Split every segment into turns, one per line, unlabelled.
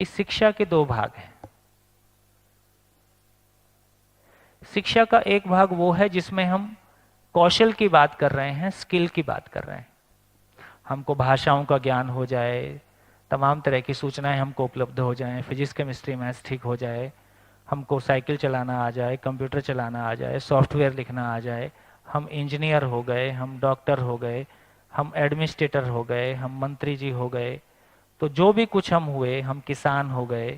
इस शिक्षा के दो भाग हैं। शिक्षा का एक भाग वो है जिसमें हम कौशल की बात कर रहे हैं, स्किल की बात कर रहे हैं। हमको भाषाओं का ज्ञान हो जाए, तमाम तरह की सूचनाएं हमको उपलब्ध हो जाएं, फिजिक्स केमिस्ट्री मैथ्स ठीक हो जाए, हमको साइकिल चलाना आ जाए, कंप्यूटर चलाना आ जाए, सॉफ्टवेयर लिखना आ जाए, हम इंजीनियर हो गए, हम डॉक्टर हो गए, हम एडमिनिस्ट्रेटर हो गए, हम मंत्री जी हो गए, तो जो भी कुछ हम हुए, हम किसान हो गए,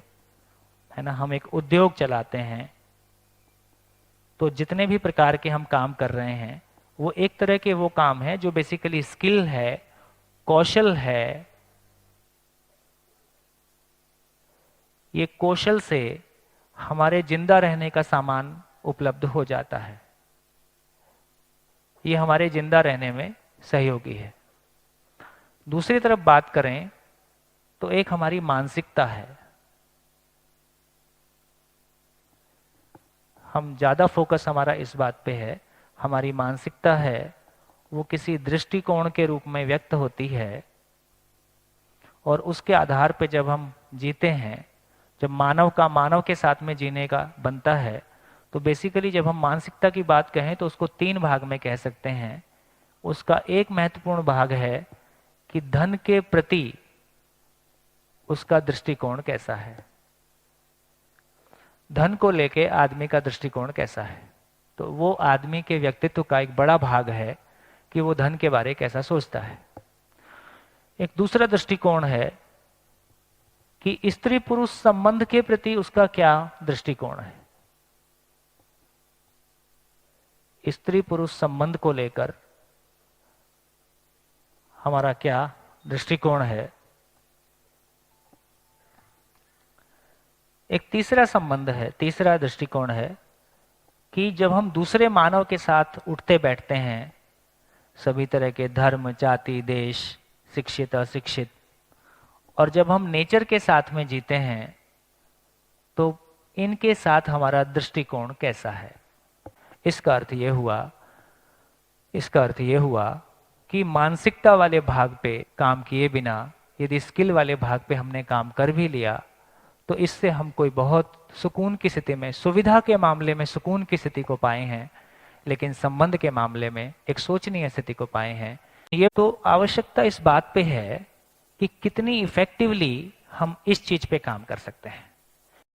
है ना, हम एक उद्योग चलाते हैं। तो जितने भी प्रकार के हम काम कर रहे हैं वो एक तरह के वो काम है जो बेसिकली स्किल है, कौशल है। ये कौशल से हमारे जिंदा रहने का सामान उपलब्ध हो जाता है, ये हमारे जिंदा रहने में सहयोगी है। दूसरी तरफ बात करें तो एक हमारी मानसिकता है। हम ज्यादा फोकस हमारा इस बात पे है, हमारी मानसिकता है वो किसी दृष्टिकोण के रूप में व्यक्त होती है, और उसके आधार पे जब हम जीते हैं, जब मानव का मानव के साथ में जीने का बनता है, तो बेसिकली जब हम मानसिकता की बात कहें तो उसको तीन भाग में कह सकते हैं। उसका एक महत्वपूर्ण भाग है कि धन के प्रति उसका दृष्टिकोण कैसा है, धन को लेके आदमी का दृष्टिकोण कैसा है। तो वो आदमी के व्यक्तित्व का एक बड़ा भाग है कि वो धन के बारे कैसा सोचता है। एक दूसरा दृष्टिकोण है कि स्त्री पुरुष संबंध के प्रति उसका क्या दृष्टिकोण है। स्त्री पुरुष संबंध को लेकर हमारा क्या दृष्टिकोण है। एक तीसरा संबंध है, तीसरा दृष्टिकोण है कि जब हम दूसरे मानव के साथ उठते बैठते हैं, सभी तरह के धर्म, जाति, देश, शिक्षित, अशिक्षित, और जब हम नेचर के साथ में जीते हैं तो इनके साथ हमारा दृष्टिकोण कैसा है। इसका अर्थ ये हुआ कि मानसिकता वाले भाग पे काम किए बिना यदि स्किल वाले भाग पे हमने काम कर भी लिया तो इससे हम कोई बहुत सुकून की स्थिति में, सुविधा के मामले में सुकून की स्थिति को पाए हैं, लेकिन संबंध के मामले में एक शोचनीय स्थिति को पाए हैं। ये तो आवश्यकता इस बात पे है कि कितनी इफेक्टिवली हम इस चीज पे काम कर सकते हैं।